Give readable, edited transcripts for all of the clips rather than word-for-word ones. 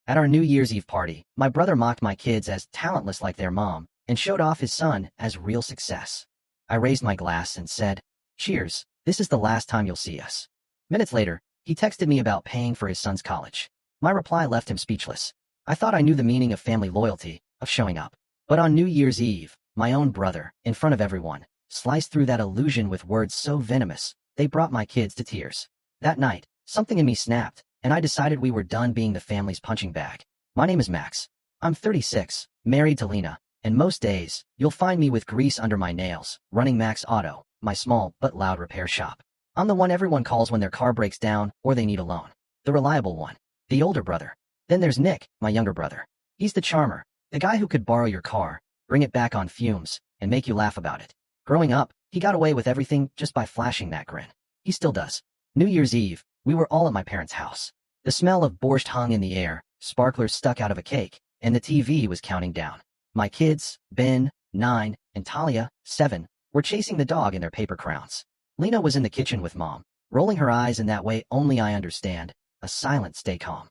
At our New Year's Eve party, my brother mocked my kids as talentless like their mom and showed off his son as real success. I raised my glass and said, "Cheers, this is the last time you'll see us." Minutes later, he texted me about paying for his son's college. My reply left him speechless. I thought I knew the meaning of family loyalty, of showing up. But on New Year's Eve, my own brother, in front of everyone, sliced through that illusion with words so venomous, they brought my kids to tears. That night, something in me snapped, and I decided we were done being the family's punching bag. My name is Max. I'm 36, married to Lena, and most days, you'll find me with grease under my nails, running Max Auto, my small but loud repair shop. I'm the one everyone calls when their car breaks down or they need a loan. The reliable one. The older brother. Then there's Nick, my younger brother. He's the charmer, the guy who could borrow your car, bring it back on fumes, and make you laugh about it. Growing up, he got away with everything just by flashing that grin. He still does. New Year's Eve, we were all at my parents' house. The smell of borscht hung in the air, sparklers stuck out of a cake, and the TV was counting down. My kids, Ben, 9, and Talia, 7, were chasing the dog in their paper crowns. Lena was in the kitchen with Mom, rolling her eyes in that way only I understand, a silent stay calm.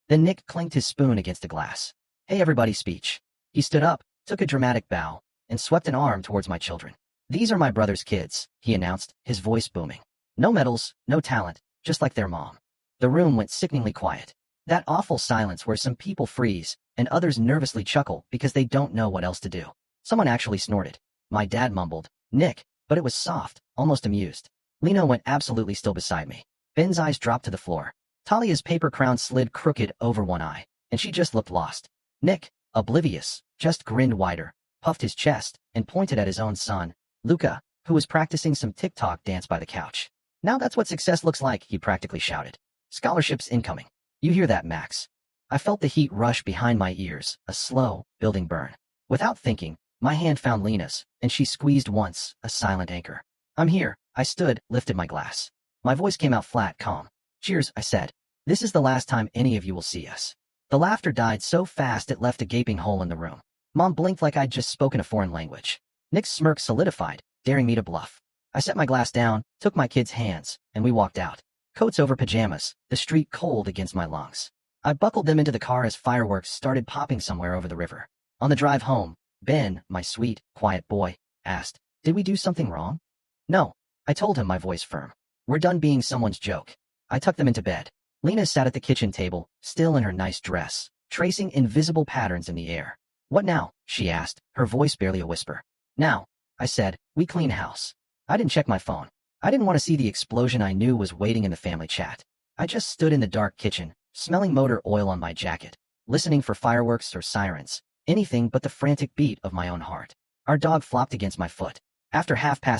Then Nick clinked his spoon against a glass. "Hey everybody" speech. He stood up, took a dramatic bow, and swept an arm towards my children. "These are my brother's kids," he announced, his voice booming. "No medals, no talent, just like their mom." The room went sickeningly quiet. That awful silence where some people freeze and others nervously chuckle because they don't know what else to do. Someone actually snorted. My dad mumbled, "Nick," but it was soft, almost amused. Lena went absolutely still beside me. Ben's eyes dropped to the floor. Talia's paper crown slid crooked over one eye, and she just looked lost. Nick, oblivious, just grinned wider, puffed his chest, and pointed at his own son, Luca, who was practicing some TikTok dance by the couch. "Now that's what success looks like," he practically shouted. "Scholarships incoming. You hear that, Max?" I felt the heat rush behind my ears, a slow, building burn. Without thinking, my hand found Lena's, and she squeezed once, a silent anchor. "I'm here." I stood, lifted my glass. My voice came out flat, calm. "Cheers," I said. "This is the last time any of you will see us." The laughter died so fast it left a gaping hole in the room. Mom blinked like I'd just spoken a foreign language. Nick's smirk solidified, daring me to bluff. I set my glass down, took my kids' hands, and we walked out. Coats over pajamas, the street cold against my lungs. I buckled them into the car as fireworks started popping somewhere over the river. On the drive home, Ben, my sweet, quiet boy, asked, "Did we do something wrong?" "No," I told him, my voice firm. "We're done being someone's joke." I tucked them into bed. Lena sat at the kitchen table, still in her nice dress, tracing invisible patterns in the air. "What now?" she asked, her voice barely a whisper. "Now," I said, "we clean house." I didn't check my phone. I didn't want to see the explosion I knew was waiting in the family chat. I just stood in the dark kitchen, smelling motor oil on my jacket, listening for fireworks or sirens, anything but the frantic beat of my own heart. Our dog flopped against my foot. After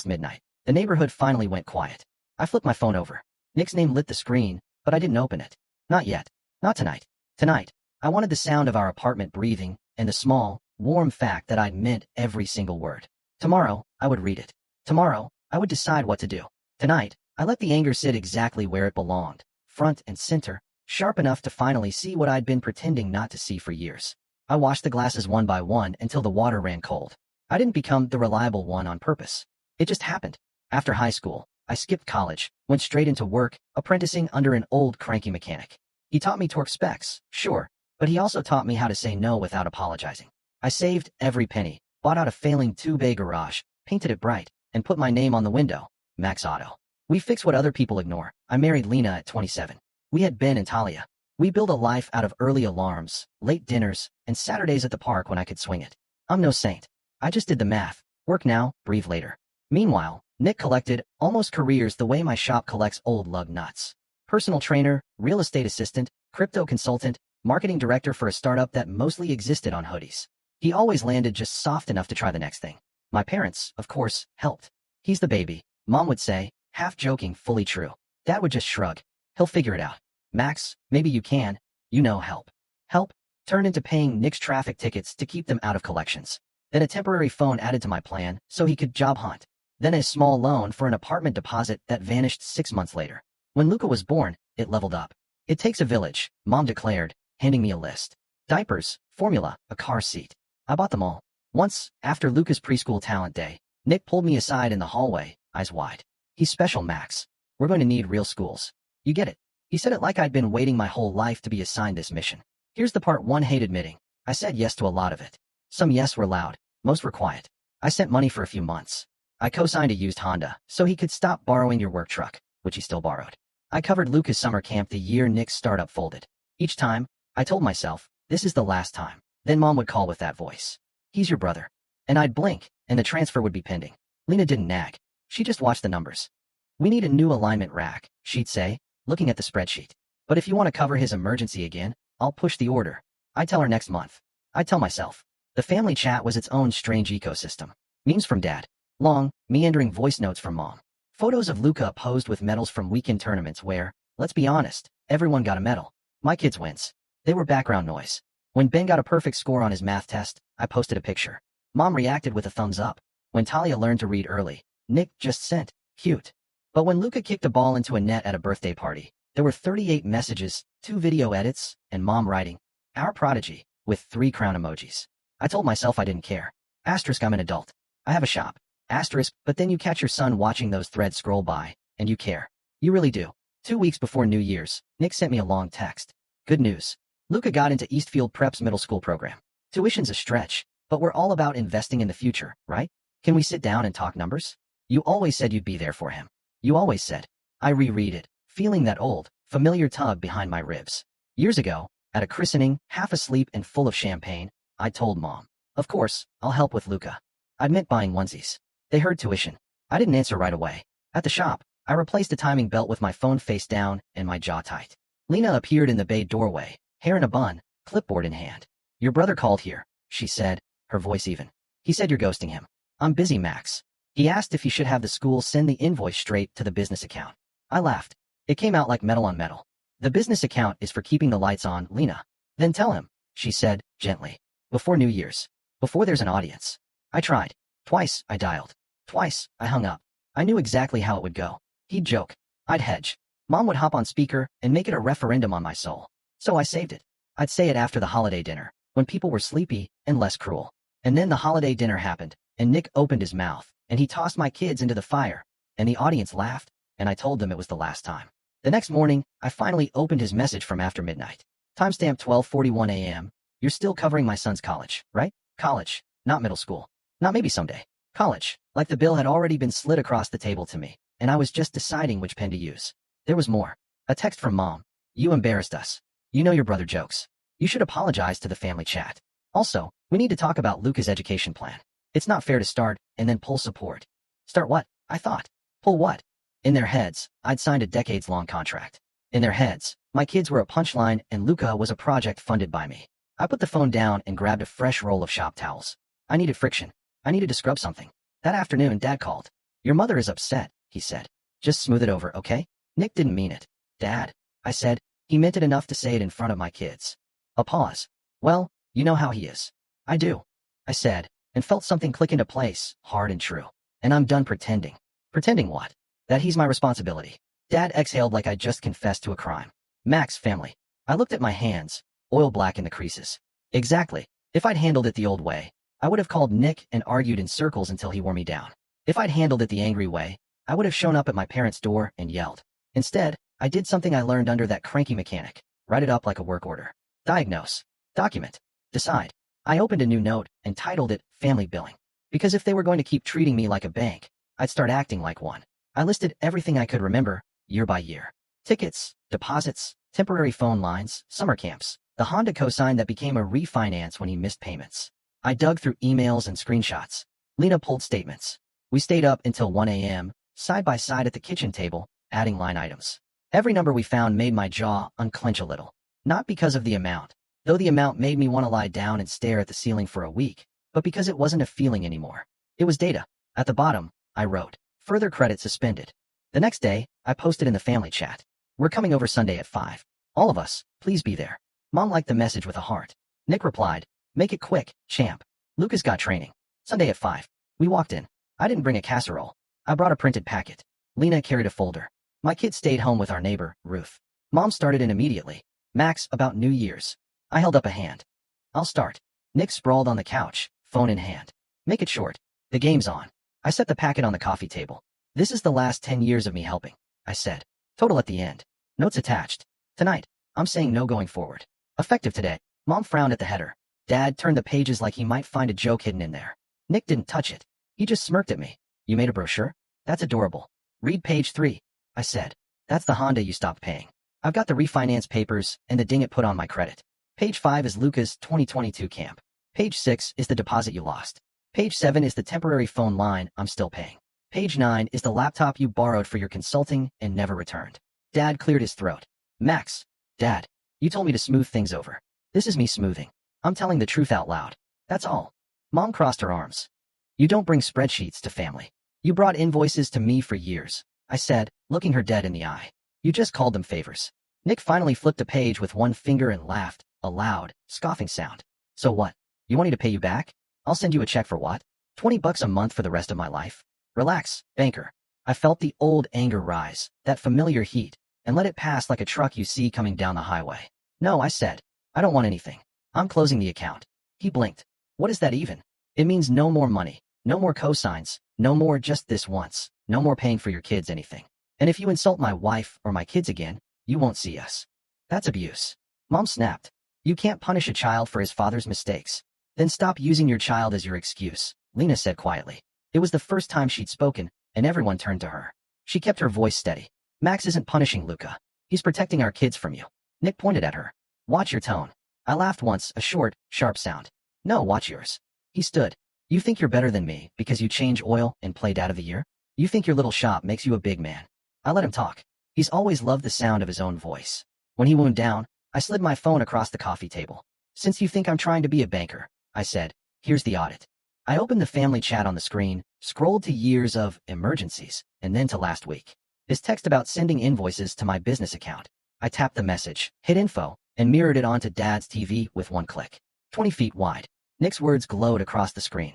midnight, the neighborhood finally went quiet. I flipped my phone over. Nick's name lit the screen, but I didn't open it. Not yet. Not tonight. Tonight, I wanted the sound of our apartment breathing, and the small, warm fact that I'd meant every single word. Tomorrow, I would read it. Tomorrow, I would decide what to do. Tonight, I let the anger sit exactly where it belonged, front and center, sharp enough to finally see what I'd been pretending not to see for years. I washed the glasses one by one until the water ran cold. I didn't become the reliable one on purpose. It just happened. After high school, I skipped college, went straight into work, apprenticing under an old cranky mechanic. He taught me torque specs, sure, but he also taught me how to say no without apologizing. I saved every penny, bought out a failing two-bay garage, painted it bright, and put my name on the window, Max Auto. We fix what other people ignore. I married Lena at 27. We had Ben and Talia. We built a life out of early alarms, late dinners, and Saturdays at the park when I could swing it. I'm no saint. I just did the math. Work now, breathe later. Meanwhile, Nick collected almost careers the way my shop collects old lug nuts. Personal trainer, real estate assistant, crypto consultant, marketing director for a startup that mostly existed on hoodies. He always landed just soft enough to try the next thing. My parents, of course, helped. "He's the baby," Mom would say, half joking, fully true. Dad would just shrug. "He'll figure it out. Max, maybe you can, help." Help turned into paying Nick's traffic tickets to keep them out of collections. Then a temporary phone added to my plan so he could job hunt. Then a small loan for an apartment deposit that vanished 6 months later. When Luca was born, it leveled up. "It takes a village," Mom declared, handing me a list. Diapers, formula, a car seat. I bought them all. Once, after Luca's preschool talent day, Nick pulled me aside in the hallway, eyes wide. "He's special, Max. We're going to need real schools. You get it?" He said it like I'd been waiting my whole life to be assigned this mission. Here's the part one hate admitting. I said yes to a lot of it. Some yes were loud, most were quiet. I sent money for a few months. I co-signed a used Honda so he could stop borrowing your work truck, which he still borrowed. I covered Luca's summer camp the year Nick's startup folded. Each time, I told myself, this is the last time. Then Mom would call with that voice. He's your brother. And I'd blink, and the transfer would be pending. Lena didn't nag. She just watched the numbers. We need a new alignment rack, she'd say, looking at the spreadsheet. But if you want to cover his emergency again, I'll push the order. I'd tell her next month. I'd tell myself. The family chat was its own strange ecosystem. Memes from Dad. Long, meandering voice notes from Mom. Photos of Luca posed with medals from weekend tournaments where, let's be honest, everyone got a medal. My kids' wins. They were background noise. When Ben got a perfect score on his math test, I posted a picture. Mom reacted with a thumbs up. When Talia learned to read early, Nick just sent, cute. But when Luca kicked a ball into a net at a birthday party, there were 38 messages, 2 video edits, and Mom writing, our prodigy, with 3 crown emojis. I told myself I didn't care. Asterisk, I'm an adult. I have a shop. Asterisk, but then you catch your son watching those threads scroll by, and you care. You really do. 2 weeks before New Year's, Nick sent me a long text. Good news. Luca got into Eastfield Prep's middle school program. Tuition's a stretch, but we're all about investing in the future, right? Can we sit down and talk numbers? You always said you'd be there for him. You always said. I reread it, feeling that old, familiar tug behind my ribs. Years ago, at a christening, half asleep and full of champagne, I told Mom. Of course, I'll help with Luca. I'd meant buying onesies. They heard tuition. I didn't answer right away. At the shop, I replaced a timing belt with my phone face down and my jaw tight. Lena appeared in the bay doorway, hair in a bun, clipboard in hand. Your brother called here, she said, her voice even. He said you're ghosting him. I'm busy, Max. He asked if he should have the school send the invoice straight to the business account. I laughed. It came out like metal on metal. The business account is for keeping the lights on, Lena. Then tell him, she said, gently. Before New Year's. Before there's an audience. I tried. Twice, I dialed. Twice, I hung up. I knew exactly how it would go. He'd joke. I'd hedge. Mom would hop on speaker and make it a referendum on my soul. So I saved it. I'd say it after the holiday dinner, when people were sleepy and less cruel. And then the holiday dinner happened, and Nick opened his mouth, and he tossed my kids into the fire, and the audience laughed, and I told them it was the last time. The next morning, I finally opened his message from after midnight. Timestamp 12:41 a.m. You're still covering my son's college, right? College, not middle school. Not maybe someday. College, like the bill had already been slid across the table to me, and I was just deciding which pen to use. There was more. A text from Mom. You embarrassed us. You know your brother jokes. You should apologize to the family chat. Also, we need to talk about Luca's education plan. It's not fair to start and then pull support. Start what? I thought. Pull what? In their heads, I'd signed a decades-long contract. In their heads, my kids were a punchline and Luca was a project funded by me. I put the phone down and grabbed a fresh roll of shop towels. I needed friction. I needed to scrub something. That afternoon, Dad called. Your mother is upset, he said. Just smooth it over, okay? Nick didn't mean it. Dad, I said. He meant it enough to say it in front of my kids. A pause. Well, you know how he is. I do. I said, and felt something click into place, hard and true. And I'm done pretending. Pretending what? That he's my responsibility. Dad exhaled like I just confessed to a crime. Max, family. I looked at my hands, oil black in the creases. Exactly. If I'd handled it the old way, I would have called Nick and argued in circles until he wore me down. If I'd handled it the angry way, I would have shown up at my parents' door and yelled. Instead, I did something I learned under that cranky mechanic. Write it up like a work order. Diagnose. Document. Decide. I opened a new note and titled it Family Billing. Because if they were going to keep treating me like a bank, I'd start acting like one. I listed everything I could remember, year by year. Tickets, deposits, temporary phone lines, summer camps, the Honda cosign that became a refinance when he missed payments. I dug through emails and screenshots. Lena pulled statements. We stayed up until 1 a.m., side by side at the kitchen table, adding line items. Every number we found made my jaw unclench a little. Not because of the amount, though the amount made me want to lie down and stare at the ceiling for a week, but because it wasn't a feeling anymore. It was data. At the bottom, I wrote, further credit suspended. The next day, I posted in the family chat. We're coming over Sunday at 5. All of us, please be there. Mom liked the message with a heart. Nick replied, make it quick, champ. Lucas got training. Sunday at 5. We walked in. I didn't bring a casserole. I brought a printed packet. Lena carried a folder. My kids stayed home with our neighbor, Ruth. Mom started in immediately. Max, about New Year's. I held up a hand. I'll start. Nick sprawled on the couch, phone in hand. Make it short. The game's on. I set the packet on the coffee table. This is the last 10 years of me helping, I said. Total at the end. Notes attached. Tonight, I'm saying no going forward. Effective today. Mom frowned at the header. Dad turned the pages like he might find a joke hidden in there. Nick didn't touch it. He just smirked at me. You made a brochure? That's adorable. Read page 3. I said. That's the Honda you stopped paying. I've got the refinance papers and the ding it put on my credit. Page 5 is Luca's 2022 camp. Page 6 is the deposit you lost. Page 7 is the temporary phone line I'm still paying. Page 9 is the laptop you borrowed for your consulting and never returned. Dad cleared his throat. Max. Dad. You told me to smooth things over. This is me smoothing. I'm telling the truth out loud. That's all. Mom crossed her arms. You don't bring spreadsheets to family. You brought invoices to me for years, I said, looking her dead in the eye. You just called them favors. Nick finally flipped a page with one finger and laughed, a loud, scoffing sound. So what? You want me to pay you back? I'll send you a check for what? $20 a month for the rest of my life? Relax, banker. I felt the old anger rise, that familiar heat, and let it pass like a truck you see coming down the highway. No, I said. I don't want anything. I'm closing the account. He blinked. What is that even? It means no more money, no more cosigns, no more just this once, no more paying for your kids anything. And if you insult my wife or my kids again, you won't see us. That's abuse. Mom snapped. You can't punish a child for his father's mistakes. Then stop using your child as your excuse, Lena said quietly. It was the first time she'd spoken, and everyone turned to her. She kept her voice steady. Max isn't punishing Luca. He's protecting our kids from you. Nick pointed at her. Watch your tone. I laughed once, a short, sharp sound. No, watch yours. He stood. You think you're better than me because you change oil and play Dad of the Year? You think your little shop makes you a big man. I let him talk. He's always loved the sound of his own voice. When he wound down, I slid my phone across the coffee table. Since you think I'm trying to be a banker, I said, here's the audit. I opened the family chat on the screen, scrolled to years of emergencies, and then to last week. His text about sending invoices to my business account. I tapped the message, hit info, and mirrored it onto Dad's TV with one click. 20 feet wide. Nick's words glowed across the screen.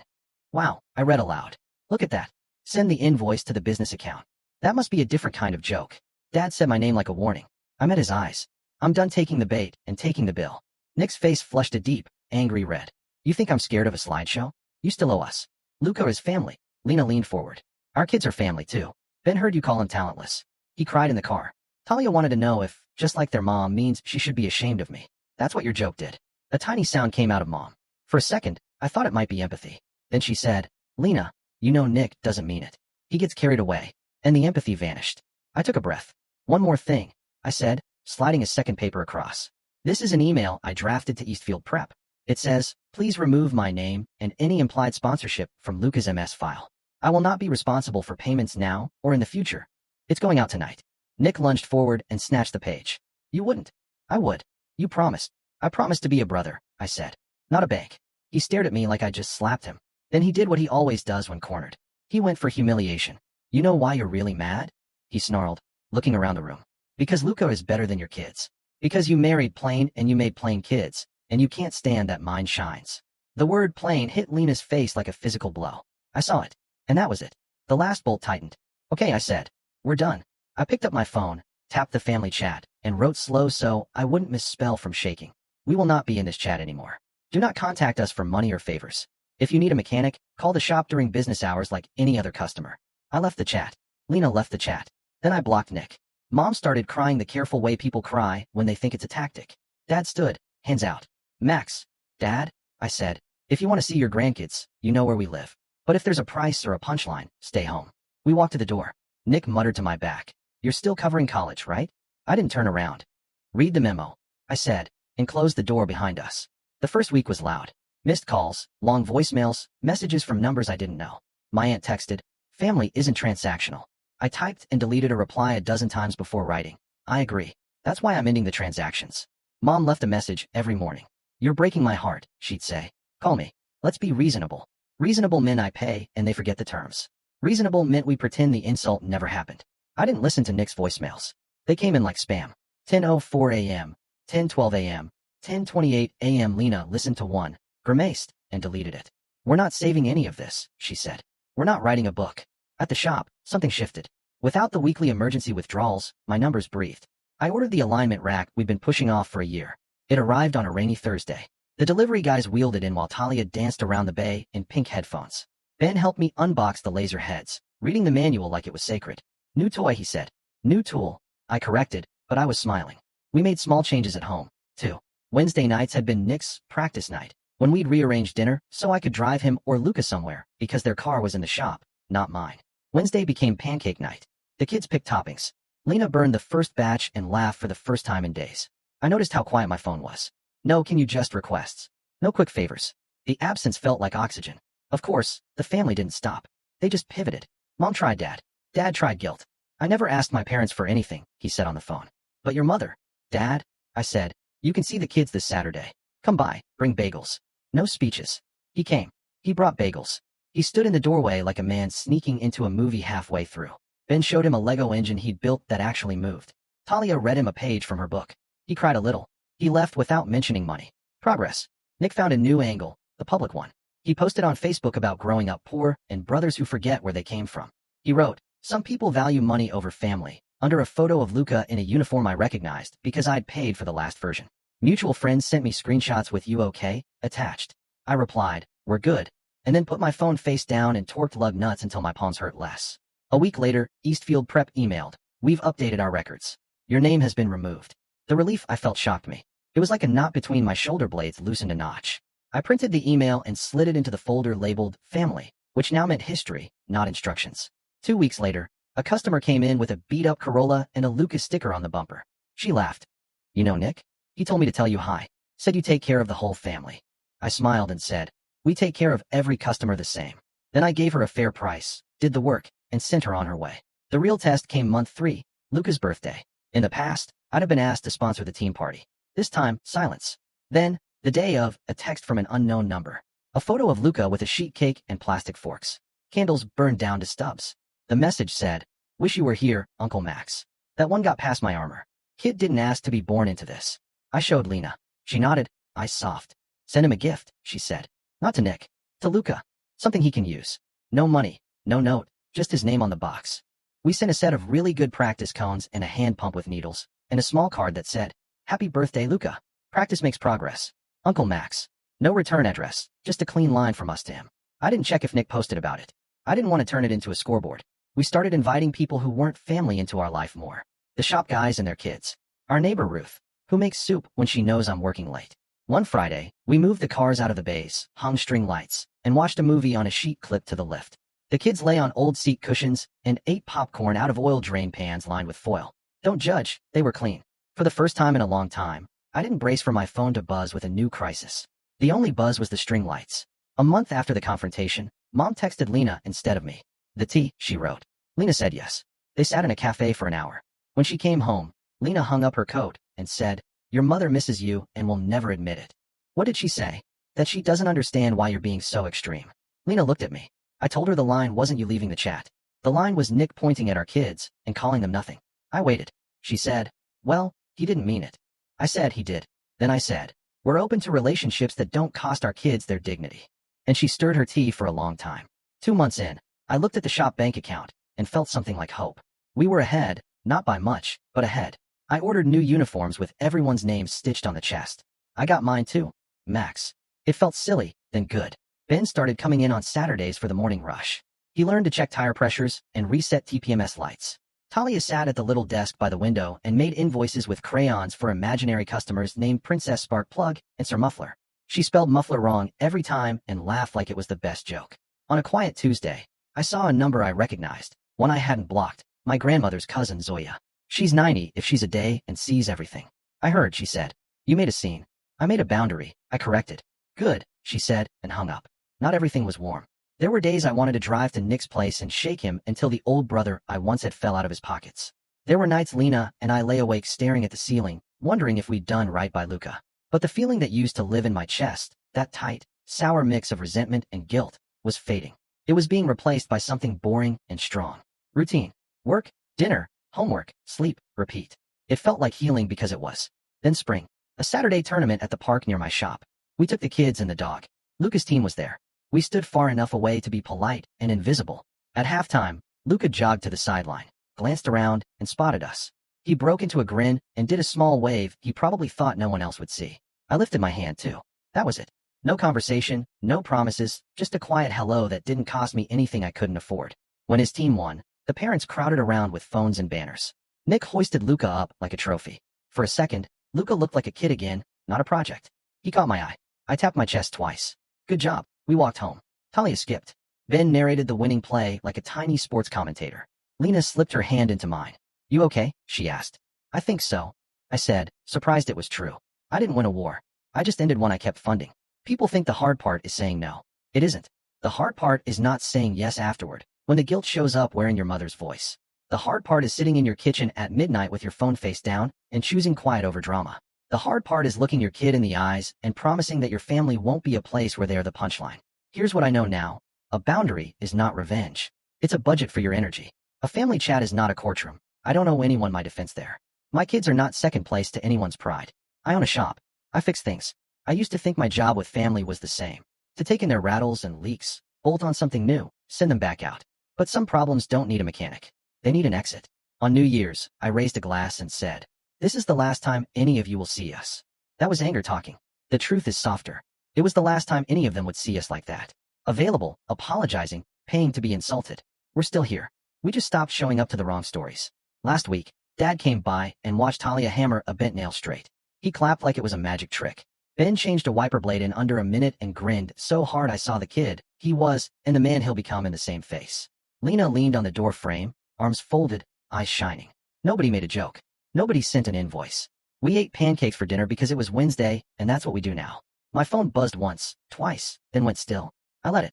Wow, I read aloud. Look at that. Send the invoice to the business account. That must be a different kind of joke. Dad said my name like a warning. I met his eyes. I'm done taking the bait and taking the bill. Nick's face flushed a deep, angry red. You think I'm scared of a slideshow? You still owe us. Luca is family. Lena leaned forward. Our kids are family too. Ben heard you call him talentless. He cried in the car. Talia wanted to know if, just like their mom, means she should be ashamed of me. That's what your joke did. A tiny sound came out of Mom. For a second, I thought it might be empathy. Then she said, Lena, you know Nick doesn't mean it. He gets carried away. And the empathy vanished. I took a breath. One more thing, I said, sliding a second paper across. This is an email I drafted to Eastfield Prep. It says, please remove my name and any implied sponsorship from Luca's MS file. I will not be responsible for payments now or in the future. It's going out tonight. Nick lunged forward and snatched the page. You wouldn't. I would. You promised. I promised to be a brother, I said. Not a bank. He stared at me like I just slapped him. Then he did what he always does when cornered. He went for humiliation. You know why you're really mad? He snarled, looking around the room. Because Luca is better than your kids. Because you married plain and you made plain kids, and you can't stand that mine shines. The word plain hit Lena's face like a physical blow. I saw it. And that was it. The last bolt tightened. Okay, I said. We're done. I picked up my phone, tapped the family chat, and wrote slow so I wouldn't misspell from shaking. We will not be in this chat anymore. Do not contact us for money or favors. If you need a mechanic, call the shop during business hours like any other customer. I left the chat. Lena left the chat. Then I blocked Nick. Mom started crying the careful way people cry when they think it's a tactic. Dad stood, hands out. Max. Dad, I said, if you want to see your grandkids, you know where we live. But if there's a price or a punchline, stay home. We walked to the door. Nick muttered to my back. You're still covering college, right? I didn't turn around. Read the memo, I said, and closed the door behind us. The first week was loud. Missed calls, long voicemails, messages from numbers I didn't know. My aunt texted, family isn't transactional. I typed and deleted a reply a dozen times before writing. I agree. That's why I'm ending the transactions. Mom left a message every morning. You're breaking my heart, she'd say. Call me. Let's be reasonable. Reasonable meant I pay and they forget the terms. Reasonable meant we pretend the insult never happened. I didn't listen to Nick's voicemails. They came in like spam. 10:04 a.m., 10:12 a.m., 10:28 a.m. Lena listened to one, grimaced, and deleted it. We're not saving any of this, she said. We're not writing a book. At the shop, something shifted. Without the weekly emergency withdrawals, my numbers breathed. I ordered the alignment rack we'd been pushing off for a year. It arrived on a rainy Thursday. The delivery guys wheeled it in while Talia danced around the bay in pink headphones. Ben helped me unbox the laser heads, reading the manual like it was sacred. New toy, he said. New tool. I corrected, but I was smiling. We made small changes at home, too. Wednesday nights had been Nick's practice night, when we'd rearrange dinner so I could drive him or Luca somewhere because their car was in the shop, not mine. Wednesday became pancake night. The kids picked toppings. Lena burned the first batch and laughed for the first time in days. I noticed how quiet my phone was. No can you just requests. No quick favors. The absence felt like oxygen. Of course, the family didn't stop. They just pivoted. Mom tried dad. Dad tried guilt. I never asked my parents for anything, he said on the phone. But your mother. Dad, I said, you can see the kids this Saturday. Come by, bring bagels. No speeches. He came. He brought bagels. He stood in the doorway like a man sneaking into a movie halfway through. Ben showed him a Lego engine he'd built that actually moved. Talia read him a page from her book. He cried a little. He left without mentioning money. Progress. Nick found a new angle, the public one. He posted on Facebook about growing up poor and brothers who forget where they came from. He wrote, some people value money over family, under a photo of Luca in a uniform I recognized because I'd paid for the last version. Mutual friends sent me screenshots with "you okay?" attached. I replied, we're good, and then put my phone face down and torqued lug nuts until my palms hurt less. A week later, Eastfield Prep emailed, we've updated our records. Your name has been removed. The relief I felt shocked me. It was like a knot between my shoulder blades loosened a notch. I printed the email and slid it into the folder labeled Family, which now meant history, not instructions. 2 weeks later, a customer came in with a beat-up Corolla and a Lucas sticker on the bumper. She laughed. You know Nick? He told me to tell you hi. Said you take care of the whole family. I smiled and said, we take care of every customer the same. Then I gave her a fair price, did the work, and sent her on her way. The real test came month 3, Luca's birthday. In the past, I'd have been asked to sponsor the team party. This time, silence. Then, the day of, a text from an unknown number. A photo of Luca with a sheet cake and plastic forks. Candles burned down to stubs. The message said, wish you were here, Uncle Max. That one got past my armor. Kid didn't ask to be born into this. I showed Lena. She nodded, eyes soft. Send him a gift, she said. Not to Nick. To Luca. Something he can use. No money, no note, just his name on the box. We sent a set of really good practice cones and a hand pump with needles, and a small card that said, Happy birthday, Luca. Practice makes progress. Uncle Max. No return address, just a clean line from us to him. I didn't check if Nick posted about it. I didn't want to turn it into a scoreboard. We started inviting people who weren't family into our life more. The shop guys and their kids. Our neighbor Ruth, who makes soup when she knows I'm working late. One Friday, we moved the cars out of the bays, hung string lights, and watched a movie on a sheet clipped to the lift. The kids lay on old seat cushions and ate popcorn out of oil drain pans lined with foil. Don't judge, they were clean. For the first time in a long time, I didn't brace for my phone to buzz with a new crisis. The only buzz was the string lights. A month after the confrontation, Mom texted Lena instead of me. The tea, she wrote. Lena said yes. They sat in a cafe for an hour. When she came home, Lena hung up her coat and said, your mother misses you and will never admit it. What did she say? That she doesn't understand why you're being so extreme. Lena looked at me. I told her the line wasn't you leaving the chat. The line was Nick pointing at our kids and calling them nothing. I waited. She said, well, he didn't mean it. I said he did. Then I said, we're open to relationships that don't cost our kids their dignity. And she stirred her tea for a long time. 2 months in, I looked at the shop bank account and felt something like hope. We were ahead, not by much, but ahead. I ordered new uniforms with everyone's name stitched on the chest. I got mine too, Max. It felt silly, then good. Ben started coming in on Saturdays for the morning rush. He learned to check tire pressures and reset TPMS lights. Talia sat at the little desk by the window and made invoices with crayons for imaginary customers named Princess Spark Plug and Sir Muffler. She spelled muffler wrong every time and laughed like it was the best joke. On a quiet Tuesday, I saw a number I recognized, one I hadn't blocked, my grandmother's cousin Zoya. She's 90 if she's a day and sees everything. I heard, she said. You made a scene. I made a boundary, I corrected. Good, she said, and hung up. Not everything was warm. There were days I wanted to drive to Nick's place and shake him until the old brother I once had fell out of his pockets. There were nights Lena and I lay awake staring at the ceiling, wondering if we'd done right by Luca. But the feeling that used to live in my chest, that tight, sour mix of resentment and guilt, was fading. It was being replaced by something boring and strong. Routine. Work, dinner, homework, sleep, repeat. It felt like healing because it was. Then spring. A Saturday tournament at the park near my shop. We took the kids and the dog. Luca's team was there. We stood far enough away to be polite and invisible. At halftime, Luca jogged to the sideline, glanced around, and spotted us. He broke into a grin and did a small wave he probably thought no one else would see. I lifted my hand too. That was it. No conversation, no promises, just a quiet hello that didn't cost me anything I couldn't afford. When his team won, the parents crowded around with phones and banners. Nick hoisted Luca up like a trophy. For a second, Luca looked like a kid again, not a project. He caught my eye. I tapped my chest twice. Good job. We walked home. Talia skipped. Ben narrated the winning play like a tiny sports commentator. Lena slipped her hand into mine. You okay? She asked. I think so, I said, surprised it was true. I didn't win a war. I just ended one I kept funding. People think the hard part is saying no. It isn't. The hard part is not saying yes afterward, when the guilt shows up wearing your mother's voice. The hard part is sitting in your kitchen at midnight with your phone face down and choosing quiet over drama. The hard part is looking your kid in the eyes and promising that your family won't be a place where they are the punchline. Here's what I know now. A boundary is not revenge. It's a budget for your energy. A family chat is not a courtroom. I don't owe anyone my defense there. My kids are not second place to anyone's pride. I own a shop. I fix things. I used to think my job with family was the same. To take in their rattles and leaks, bolt on something new, send them back out. But some problems don't need a mechanic. They need an exit. On New Year's, I raised a glass and said, "This is the last time any of you will see us." That was anger talking. The truth is softer. It was the last time any of them would see us like that. Available, apologizing, paying to be insulted. We're still here. We just stopped showing up to the wrong stories. Last week, Dad came by and watched Talia hammer a bent nail straight. He clapped like it was a magic trick. Ben changed a wiper blade in under a minute and grinned so hard I saw the kid he was and the man he'll become in the same face. Lena leaned on the door frame, arms folded, eyes shining. Nobody made a joke. Nobody sent an invoice. We ate pancakes for dinner because it was Wednesday, and that's what we do now. My phone buzzed once, twice, then went still. I let it.